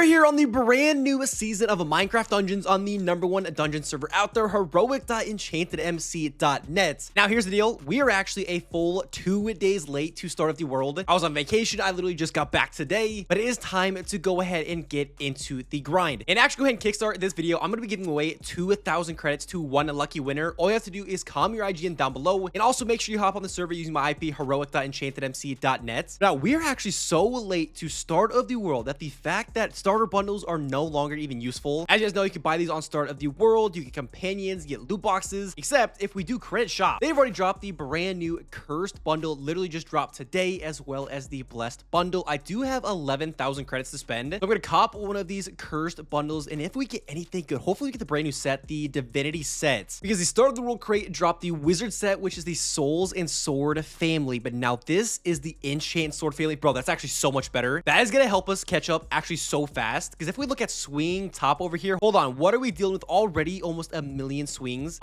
here on the brand new season of Minecraft Dungeons on the #1 dungeon server out there, Hxroic.enchantedmc.net. Now, here's the deal. We are actually a full 2 days late to start of the world. I was on vacation. I literally just got back today, but it is time to go ahead and get into the grind. And actually, go ahead and kickstart this video. I'm going to be giving away 2,000 credits to one lucky winner. All you have to do is comment your IGN down below, and also make sure you hop on the server using my IP, Hxroic.enchantedmc.net. Now, we are actually so late to start of the world that the fact that starter bundles are no longer even useful. As you guys know, you can buy these on start of the world, you get companions, you get loot boxes, except if we do credit shop, they've already dropped the brand new cursed bundle, literally just dropped today, as well as the blessed bundle. I do have 11,000 credits to spend. So I'm going to cop one of these cursed bundles, and if we get anything good, hopefully we get the brand new set, the divinity set, because the start of the world crate dropped the wizard set, which is the souls and sword family, but now this is the enchant sword family. Bro, that's actually so much better. That is going to help us catch up actually so fast, because if we look at swing top over here, hold on, what are we dealing with already? Almost 1,000,000 swings.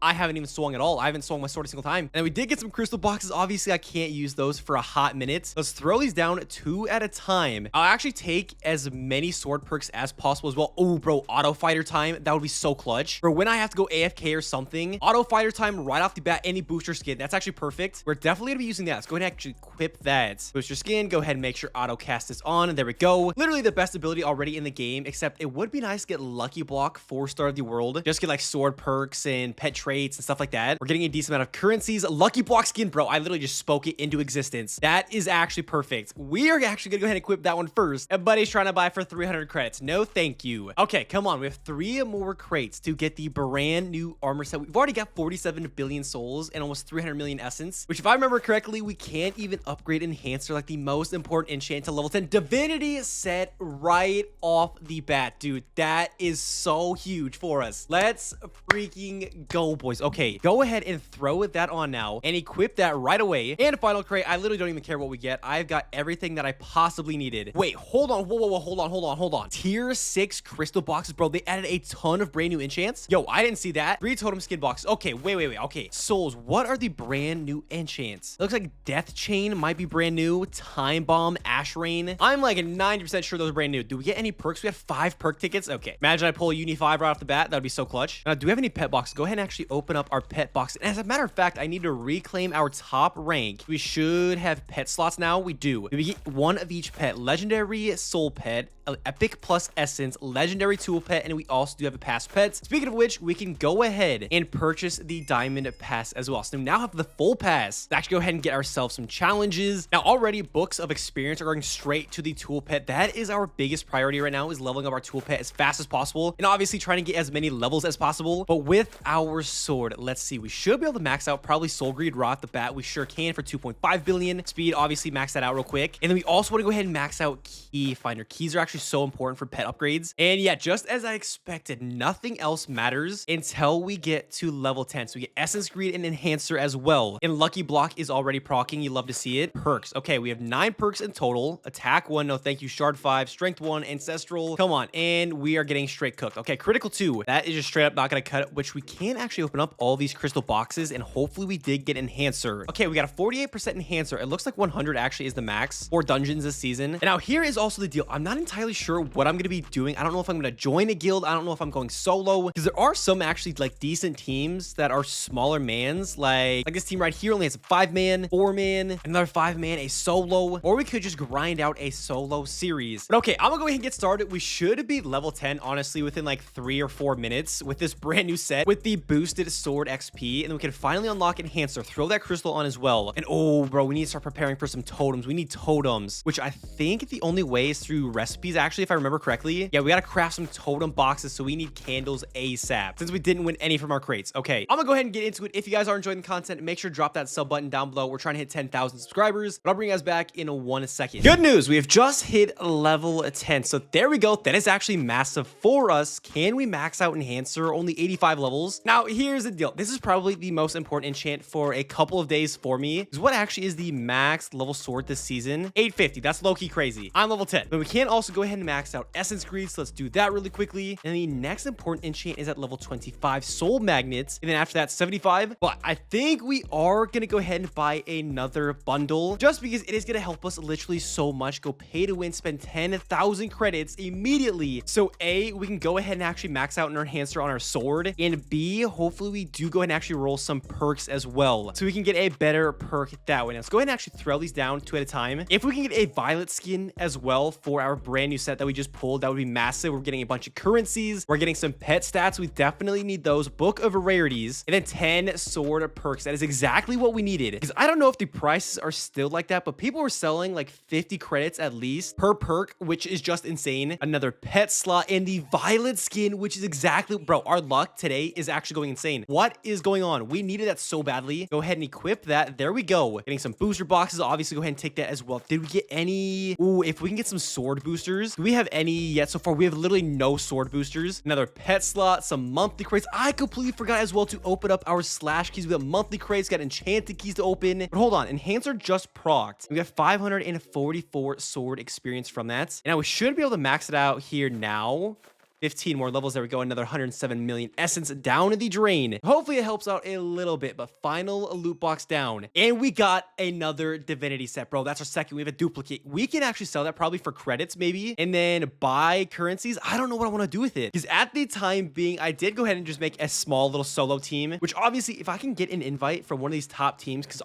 I haven't even swung at all. I haven't swung my sword a single time. And we did get some crystal boxes. Obviously, I can't use those for a hot minute. Let's throw these down 2 at a time. I'll actually take as many sword perks as possible as well. Oh, bro, auto fighter time. That would be so clutch. For when I have to go AFK or something, auto fighter time right off the bat, any booster skin. That's actually perfect. We're definitely going to be using that. Let's go ahead and actually equip that. Booster skin, go ahead and make sure auto cast this on, and there we go. Literally the best ability already in the game, except it would be nice to get Lucky Block 4-star of the world. Just get like sword perks and pet traits and stuff like that. We're getting a decent amount of currencies. Lucky Block skin, bro. I literally just spoke it into existence. That is actually perfect. We are actually gonna go ahead and equip that one first. Everybody's trying to buy for 300 credits. No, thank you. Okay, come on. We have 3 more crates to get the brand new armor set. We've already got 47 billion souls and almost 300 million essence, which if I remember correctly, we can't even upgrade Enhancer, like the most important enchant, to level 10. Divinity set right off the bat, dude. That is so huge for us. Let's freaking go, boys. Okay, go ahead and throw that on now and equip that right away. And final crate, I literally don't even care what we get. I've got everything that I possibly needed. Wait, hold on. Whoa, hold on. Tier 6 crystal boxes, bro. They added a ton of brand new enchants. Yo, I didn't see that. 3 totem skin boxes. Okay, wait. Okay, souls, what are the brand new enchants? It looks like Death Chain might be brand new. Time Bomb, Ash Rain. I'm like 90% sure those are brand new. Do we get any perks? We have 5 perk tickets. Okay, imagine I pull a Uni 5 right off the bat. That would be so clutch. Now, do we have any pet boxes? Go ahead and actually open up our pet box. And as a matter of fact, I need to reclaim our top rank. We should have pet slots now. We do. We get 1 of each pet. Legendary soul pet, epic plus essence, legendary tool pet, and we also do have a pass pet. Speaking of which, we can go ahead and purchase the diamond pass as well. So we now have the full pass to actually go ahead and get ourselves some challenges. Now, already books of experience are going straight to the tool pet. That is our biggest priority right now, is leveling up our tool pet as fast as possible, and obviously trying to get as many levels as possible. But with our sword, let's see, we should be able to max out probably soul greed right off the bat. We sure can for 2.5 billion speed. Obviously max that out real quick, and then we also want to go ahead and max out key finder. Keys are actually so important for pet upgrades. And yeah, just as I expected, nothing else matters until we get to level 10. So we get essence greed and enhancer as well, and lucky block is already proccing. You love to see it. Perks, okay, we have 9 perks in total. Attack 1, no thank you. Shard 5, strength 1, ancestral, come on, and we are getting straight cooked. Okay, critical 2, that is just straight up not gonna cut it, which we can actually open up all these crystal boxes, and hopefully we did get enhancer. Okay, we got a 48% enhancer. It looks like 100 actually is the max for dungeons this season. And now here is also the deal. I'm not entirely sure what I'm gonna be doing. I don't know if I'm gonna join a guild. I don't know if I'm going solo, because there are some actually like decent teams that are smaller mans, like this team right here only has a 5-man, 4-man, another 5-man, a solo, or we could just grind out a solo series. But okay, I'm gonna go ahead and get started. We should be level 10 honestly within like 3 or 4 minutes with this brand new set with the boosted sword XP, and then we can finally unlock enhancer, throw that crystal on as well. And oh bro, we need to start preparing for some totems. We need totems, which I think the only way is through recipes actually, if I remember correctly. Yeah, we gotta craft some totem boxes, so we need candles ASAP since we didn't win any from our crates. Okay, I'm gonna go ahead and get into it. If you guys are enjoying the content, make sure to drop that sub button down below. We're trying to hit 10,000 subscribers, but I'll bring you guys back in 1 second. Good news, we have just hit level 10, so there we go. That is actually massive for us. Can we max out enhancer? Only 85 levels. Now here's the deal. This is probably the most important enchant for a couple of days for me, is what actually is the max level sword this season. 850. That's low-key crazy. I'm level 10, but we can also go ahead and max out essence greed, so let's do that really quickly. And the next important enchant is at level 25, soul magnets, and then after that 75. But I think we are gonna go ahead and buy another bundle, just because it is gonna help us literally so much. Go pay to win, spend 10,000 1,000 credits immediately. So A, we can go ahead and actually max out an enhancer on our sword, and B, hopefully we do go ahead and actually roll some perks as well, so we can get a better perk that way. Now let's go ahead and actually throw these down 2 at a time. If we can get a violet skin as well for our brand new set that we just pulled, that would be massive. We're getting a bunch of currencies, we're getting some pet stats, we definitely need those. Book of rarities, and then 10 sword perks. That is exactly what we needed, because I don't know if the prices are still like that, but people were selling like 50 credits at least per perk, which is just insane. Another pet slot and the violet skin, which is exactly, bro, our luck today is actually going insane. What is going on? We needed that so badly. Go ahead and equip that. There we go. Getting some booster boxes. Obviously, go ahead and take that as well. Did we get any? Ooh, if we can get some sword boosters. Do we have any yet so far? We have literally no sword boosters. Another pet slot, some monthly crates. I completely forgot as well to open up our slash keys. We got monthly crates, got enchanted keys to open. But hold on, enhancer just procced. We got 544 sword experience from that. And now we should be able to max it out here now. 15 more levels. There we go. Another 107 million essence down the drain. Hopefully it helps out a little bit, but final loot box down. And we got another divinity set, bro. That's our second. We have a duplicate. We can actually sell that probably for credits maybe, and then buy currencies. I don't know what I want to do with it, because at the time being, I did go ahead and just make a small little solo team, which obviously if I can get an invite from one of these top teams, because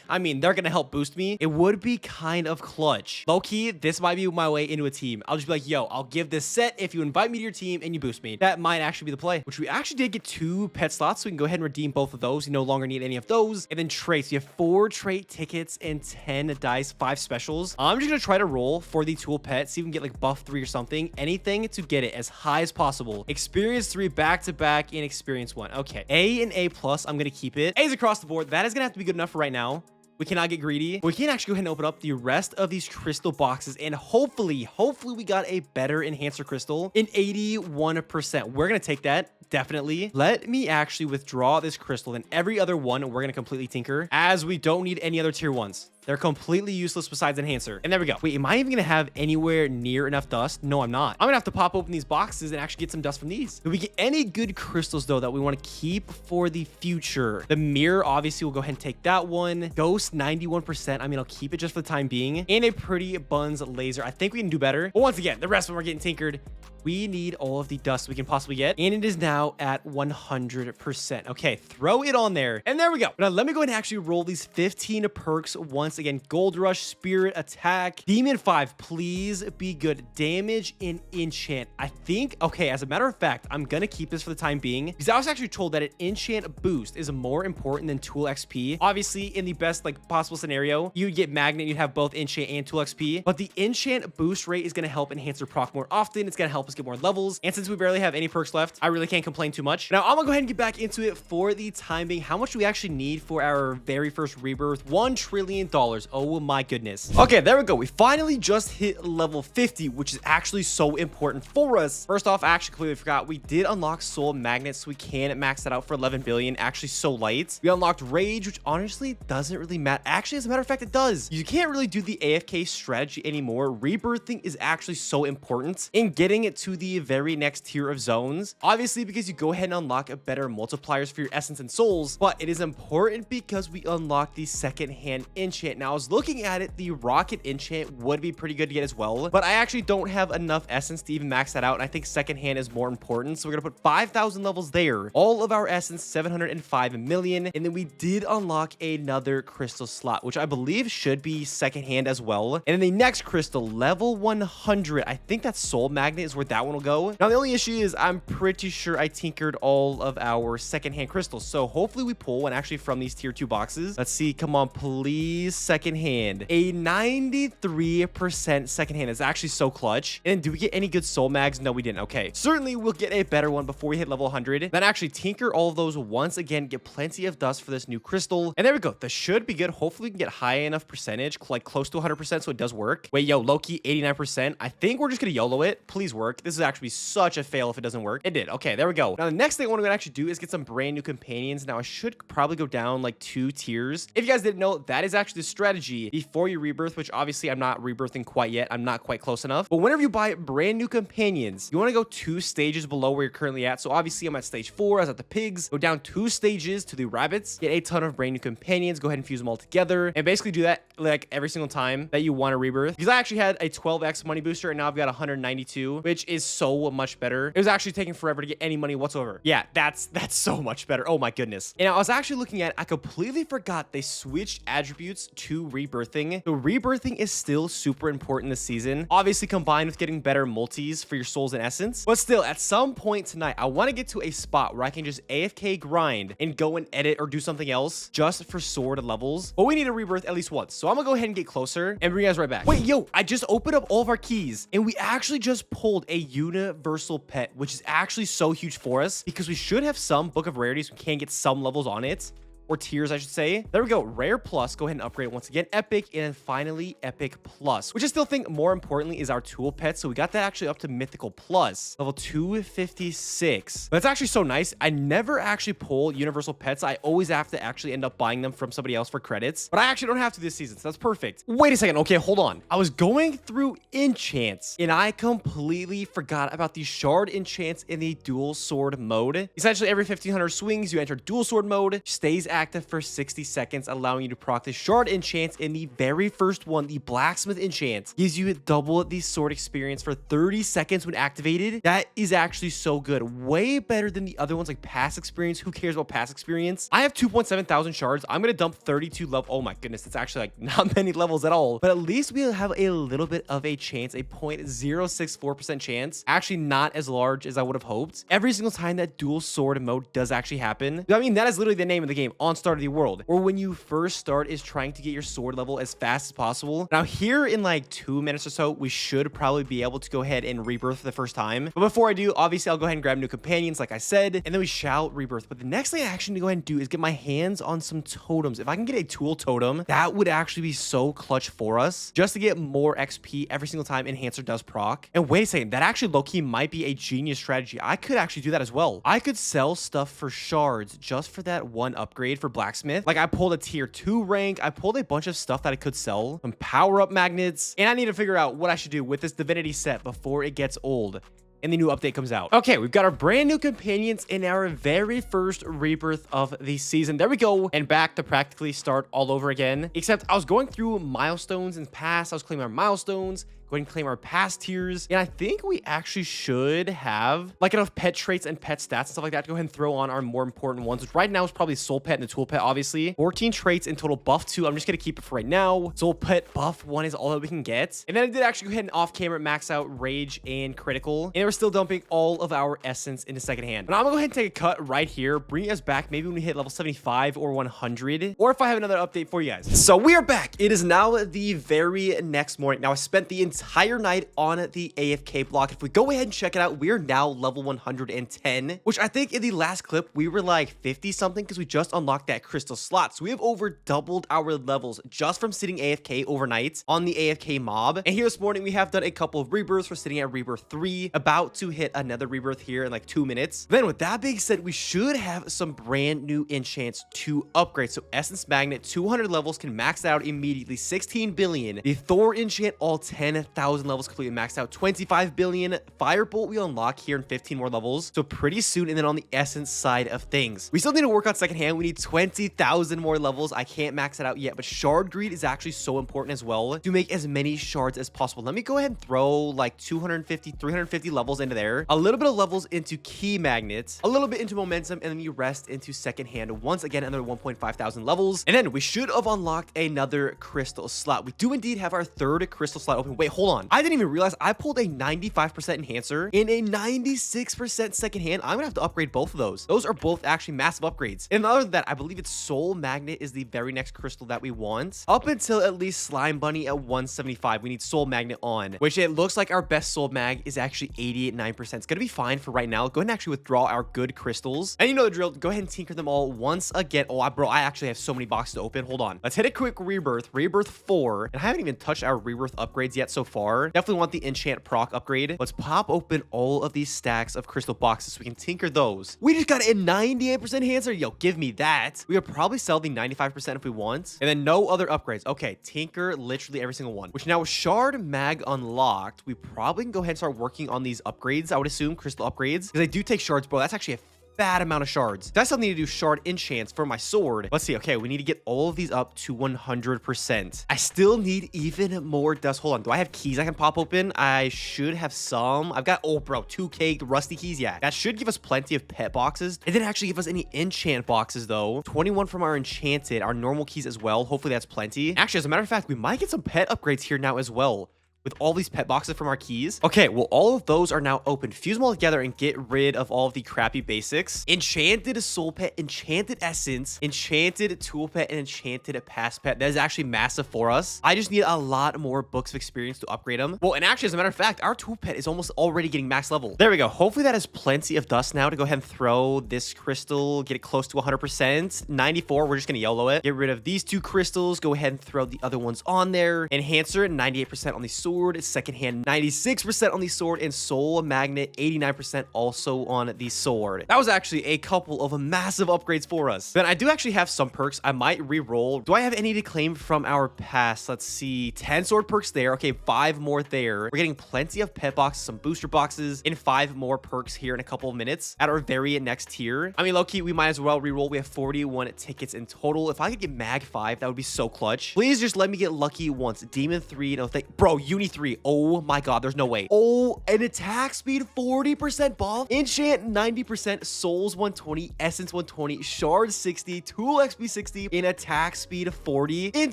I mean, they're going to help boost me, it would be kind of clutch. Low key, this might be my way into a team. I'll just be like, yo, I'll give this set if you invite me to your team and you boost me. That might actually be the play, which we actually did get 2 pet slots, so we can go ahead and redeem both of those. You no longer need any of those. And then traits, you have 4 trait tickets and 10 dice, 5 specials. I'm just gonna try to roll for the tool pet, see if we can get like buff 3 or something, anything to get it as high as possible. Experience 3 back to back and experience 1. Okay, A and A plus, I'm gonna keep it. A's across the board. That is gonna have to be good enough for right now. We cannot get greedy. We can actually go ahead and open up the rest of these crystal boxes, and hopefully we got a better enhancer crystal in 81%. We're gonna take that. Definitely. Let me actually withdraw this crystal, and every other one we're gonna completely tinker, as we don't need any other tier 1s. They're completely useless besides enhancer. And there we go. Wait, am I even gonna have anywhere near enough dust? No, I'm not. I'm gonna have to pop open these boxes and actually get some dust from these. Did we get any good crystals though that we want to keep for the future? The mirror, obviously, we'll go ahead and take that one. Ghost 91%. I mean, I'll keep it just for the time being. And a pretty buns laser. I think we can do better. But once again, the rest of them are getting tinkered. We need all of the dust we can possibly get, and it is now at 100%. Okay, throw it on there, and there we go. Now let me go ahead and actually roll these 15 perks once again. Gold rush, spirit, attack, demon 5, please be good. Damage and enchant. I think, okay, as a matter of fact, I'm gonna keep this for the time being, because I was actually told that an enchant boost is more important than tool XP. Obviously, in the best like possible scenario, you'd get magnet, you'd have both enchant and tool XP, but the enchant boost rate is gonna help enhancer proc more often. It's gonna help us get more levels, and since we barely have any perks left, I really can't complain too much. Now I'm gonna go ahead and get back into it for the time being. How much do we actually need for our very first rebirth? $1 trillion. Oh my goodness. Okay, there we go. We finally just hit level 50, which is actually so important for us. First off, I actually completely forgot, we did unlock soul magnets, so we can max that out for 11 billion. Actually so light. We unlocked rage, which honestly doesn't really matter. Actually, as a matter of fact, it does. You can't really do the AFK strategy anymore. Rebirthing is actually so important in getting it to the very next tier of zones, obviously, because you go ahead and unlock a better multipliers for your essence and souls, but it is important because we unlock the second-hand enchant. Now I was looking at it, the rocket enchant would be pretty good to get as well, but I actually don't have enough essence to even max that out, and I think second-hand is more important, so we're gonna put 5,000 levels there. All of our essence, 705 million, and then we did unlock another crystal slot, which I believe should be second-hand as well. And then the next crystal, level 100, I think that soul magnet is where that one will go. Now the only issue is I'm pretty sure I tinkered all of our second-hand crystals, so hopefully we pull one actually from these tier 2 boxes. Let's see, come on, please. Second-hand, a 93% second-hand is actually so clutch. And do we get any good soul mags? No, we didn't. Okay, certainly we'll get a better one before we hit level 100, then actually tinker all of those once again, get plenty of dust for this new crystal, and there we go. This should be good. Hopefully we can get high enough percentage, like close to 100%, so it does work. Wait, yo, low-key 89%. I think we're just gonna YOLO it. Please work. This is actually such a fail if it doesn't work. It did. Okay, there we go. Now the next thing I want to actually do is get some brand new companions. Now I should probably go down like 2 tiers. If you guys didn't know, that is actually the strategy before you rebirth, which obviously I'm not rebirthing quite yet. I'm not quite close enough, but whenever you buy brand new companions, you want to go 2 stages below where you're currently at. So obviously I'm at stage 4. I was at the pigs. Go down 2 stages to the rabbits, get a ton of brand new companions, go ahead and fuse them all all together and basically do that like every single time that you want a rebirth. Because I actually had a 12x money booster and now I've got 192, which is so much better. It was actually taking forever to get any money whatsoever. Yeah, that's so much better. Oh my goodness. And I was actually looking at, I completely forgot they switched attributes to rebirthing. The rebirthing is still super important this season, obviously combined with getting better multis for your souls and essence. But still, at some point tonight, I want to get to a spot where I can just AFK grind and go and edit or do something else just for sword levels. But we need a rebirth at least once. So I'm gonna go ahead and get closer and bring you guys right back. Wait, yo, I just opened up all of our keys and we actually just pulled a universal pet, which is actually so huge for us because we should have some book of rarities. We can get some levels on it. Or tiers, I should say. There we go. Rare plus. Go ahead and upgrade it once again. Epic. And then finally, Epic plus. Which I still think more importantly is our tool pet. So we got that actually up to Mythical plus. Level 256. That's actually so nice. I never actually pull universal pets. I always have to actually end up buying them from somebody else for credits. But I actually don't have to this season. So that's perfect. Wait a second. Okay, hold on. I was going through enchants. And I completely forgot about the shard enchants in the dual sword mode. Essentially, every 1500 swings, you enter dual sword mode. Stays active for 60 seconds, allowing you to proc the shard enchants. In the very first one, the blacksmith enchant gives you double the sword experience for 30 seconds when activated. That is actually so good. Way better than the other ones like pass experience. Who cares about pass experience? I have 2.7 thousand shards. I'm gonna dump 32 level. Oh my goodness, that's actually like not many levels at all. But at least we'll have a little bit of a chance, a 0.064% chance. Actually not as large as I would have hoped. Every single time that dual sword mode does actually happen. I mean, that is literally the name of the game. On Start of the World, or when you first start, is trying to get your sword level as fast as possible. Now here in like 2 minutes or so, we should probably be able to go ahead and rebirth for the first time. But before I do, obviously I'll go ahead and grab new companions like I said, and then we shall rebirth. But the next thing I actually need to go ahead and do is get my hands on some totems. If I can get a tool totem, that would actually be so clutch for us, just to get more XP every single time Enhancer does proc. And wait a second, that actually low-key might be a genius strategy. I could actually do that as well. I could sell stuff for shards just for that one upgrade for blacksmith. Like I pulled a tier 2 rank. I pulled a bunch of stuff that I could sell, some power-up magnets, and I need to figure out what I should do with this divinity set before it gets old and the new update comes out. Okay, we've got our brand new companions in our very first rebirth of the season. There we go. And back to practically start all over again. Except I was going through milestones in the past. I was claiming our milestones. Go ahead and claim our past tiers. And I think we actually should have like enough pet traits and pet stats and stuff like that to go ahead and throw on our more important ones, which right now is probably soul pet and the tool pet, obviously. 14 traits in total, buff 2. I'm just going to keep it for right now. Soul pet buff 1 is all that we can get. And then I did actually go ahead and off camera max out rage and critical. And we're still dumping all of our essence into second hand. But I'm going to go ahead and take a cut right here, bring us back maybe when we hit level 75 or 100, or if I have another update for you guys. So we are back. It is now the very next morning. Now I spent the entire night on the AFK block. If we go ahead and check it out, we're now level 110, which I think in the last clip we were like 50 something because we just unlocked that crystal slot. So we have over doubled our levels just from sitting AFK overnight on the AFK mob. And here this morning we have done a couple of rebirths. We're sitting at rebirth 3, about to hit another rebirth here in like 2 minutes. Then with that being said, we should have some brand new enchants to upgrade. So Essence Magnet, 200 levels, can max out immediately, 16 billion. The Thor enchant, all 10,000 levels completely maxed out, 25 billion. Firebolt we unlock here in 15 more levels, so pretty soon. And then on the essence side of things, we still need to work on second hand. We need 20,000 more levels. I can't max it out yet, but shard greed is actually so important as well to make as many shards as possible. Let me go ahead and throw like 250 350 levels into there, a little bit of levels into key magnets, a little bit into momentum, and then you rest into second hand. Once again, another 1.5 thousand levels, and then we should have unlocked another crystal slot. We do indeed have our third crystal slot open. Wait, hold on, I didn't even realize I pulled a 95% enhancer and a 96% second hand. I'm gonna have to upgrade both of those. Those are both actually massive upgrades. And other than that, I believe it's Soul Magnet is the very next crystal that we want. Up until at least Slime Bunny at 175, we need Soul Magnet on, which it looks like our best Soul Mag is actually 88.9%. It's gonna be fine for right now. Go ahead and actually withdraw our good crystals. And you know the drill. Go ahead and tinker them all once again. Oh, bro, I actually have so many boxes to open. Hold on. Let's hit a quick rebirth. Rebirth 4. And I haven't even touched our rebirth upgrades yet so far. Definitely want the enchant proc upgrade. Let's pop open all of these stacks of crystal boxes so we can tinker those. We just got a 98% enhancer. Yo, give me that. We could probably sell the 95% if we want. And then no other upgrades. Okay, tinker literally every single one. Which now with shard mag unlocked, we probably can go ahead and start working on these upgrades. I would assume crystal upgrades, because they do take shards, bro. That's actually a bad amount of shards. So I still need to do shard enchants for my sword. Let's see. Okay, we need to get all of these up to 100%. I still need even more dust. Hold on. Do I have keys I can pop open? I should have some. I've got, oh, bro, 2K rusty keys. Yeah, that should give us plenty of pet boxes. It didn't actually give us any enchant boxes, though. 21 from our enchanted, our normal keys as well. Hopefully that's plenty. Actually, as a matter of fact, we might get some pet upgrades here now as well, with all these pet boxes from our keys. Okay, well, all of those are now open. Fuse them all together and get rid of all of the crappy basics. Enchanted soul pet, enchanted essence, enchanted tool pet, and enchanted pass pet. That is actually massive for us. I just need a lot more books of experience to upgrade them. Well, and actually, as a matter of fact, our tool pet is almost already getting max level. There we go. Hopefully that is plenty of dust now to go ahead and throw this crystal, get it close to 100%. 94, we're just gonna YOLO it. Get rid of these 2 crystals. Go ahead and throw the other ones on there. Enhancer, 98% on the sword. Second hand, 96% on the sword, and soul magnet, 89% also on the sword. That was actually a couple of massive upgrades for us. Then I do actually have some perks I might re-roll. Do I have any to claim from our past? Let's see. 10 sword perks there. Okay, 5 more there. We're getting plenty of pet boxes, some booster boxes, and 5 more perks here in a couple of minutes at our very next tier. I mean, low-key, we might as well re-roll. We have 41 tickets in total. If I could get mag 5, that would be so clutch. Please just let me get lucky once. Demon 3, no thank, bro, Uni 3. Oh my god, there's no way. Oh, an attack speed 40% buff, enchant 90%, souls 120, essence 120, shard 60, tool XP 60, and attack speed 40 in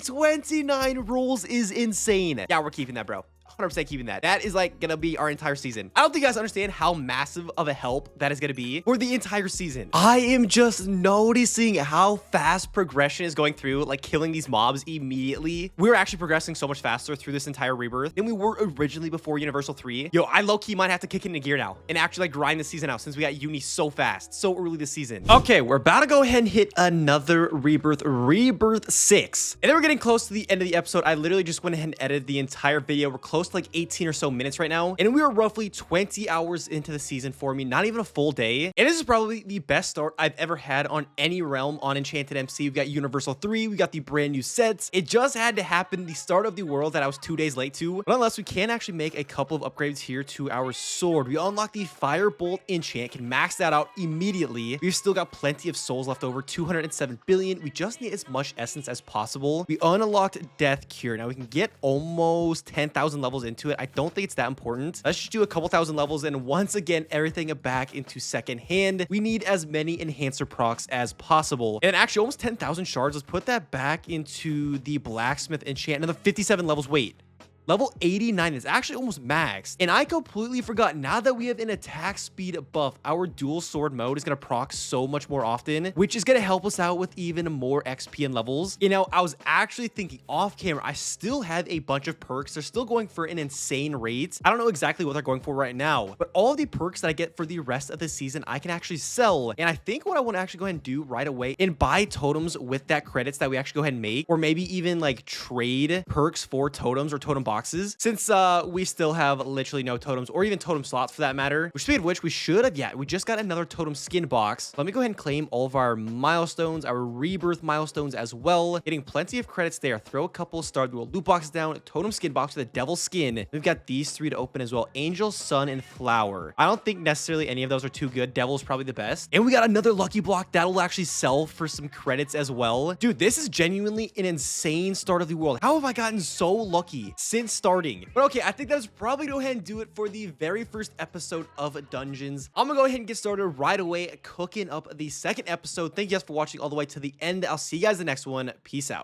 29 rolls is insane. Yeah, we're keeping that, bro. 100% keeping that. That is like gonna be our entire season. I don't think you guys understand how massive of a help that is gonna be for the entire season. I am just noticing how fast progression is going through, like killing these mobs immediately. We're actually progressing so much faster through this entire rebirth than we were originally before Universal 3. Yo, I low-key might have to kick it into gear now and actually like grind the season out since we got Uni so fast, so early this season. Okay, we're about to go ahead and hit another rebirth 6. And then we're getting close to the end of the episode. I literally just went ahead and edited the entire video. We're close to like 18 or so minutes right now, and we are roughly 20 hours into the season for me, not even a full day. And this is probably the best start I've ever had on any realm on EnchantedMC. We've got Universal 3, we got the brand new sets. It just had to happen, the start of the world that I was 2 days late to. But unless we can actually make a couple of upgrades here to our sword, we unlock the Firebolt enchant, can max that out immediately. We've still got plenty of souls left over, 207 billion. We just need as much essence as possible. We unlocked Death Cure. Now we can get almost 10,000 levels into it. I don't think it's that important. Let's just do a couple thousand levels, and once again, everything back into second hand. We need as many enhancer procs as possible. And actually, almost 10,000 shards. Let's put that back into the blacksmith enchant. Another 57 levels. Wait. Level 89 is actually almost maxed. And I completely forgot, now that we have an attack speed buff, our dual sword mode is going to proc so much more often, which is going to help us out with even more XP and levels. You know, I was actually thinking off camera, I still have a bunch of perks. They're still going for an insane rate. I don't know exactly what they're going for right now, but all of the perks that I get for the rest of the season, I can actually sell. And I think what I want to actually go ahead and do right away and buy totems with that credits that we actually go ahead and make, or maybe even like trade perks for totems or totem boxes, since we still have literally no totems or even totem slots for that matter. Which, speaking of which, we should have, yeah, we just got another totem skin box. Let me go ahead and claim all of our milestones, our rebirth milestones as well. Getting plenty of credits there. Throw a couple Star Duel loot boxes down, totem skin box with a devil skin. We've got these 3 to open as well: Angel, Sun, and Flower. I don't think necessarily any of those are too good. Devil's probably the best. And we got another lucky block that'll actually sell for some credits as well. Dude, this is genuinely an insane start of the world. How have I gotten so lucky since starting? But okay, I think that's probably go ahead and do it for the very first episode of Dungeons. I'm gonna go ahead and get started right away cooking up the second episode. Thank you guys for watching all the way to the end. I'll see you guys in the next one. Peace out.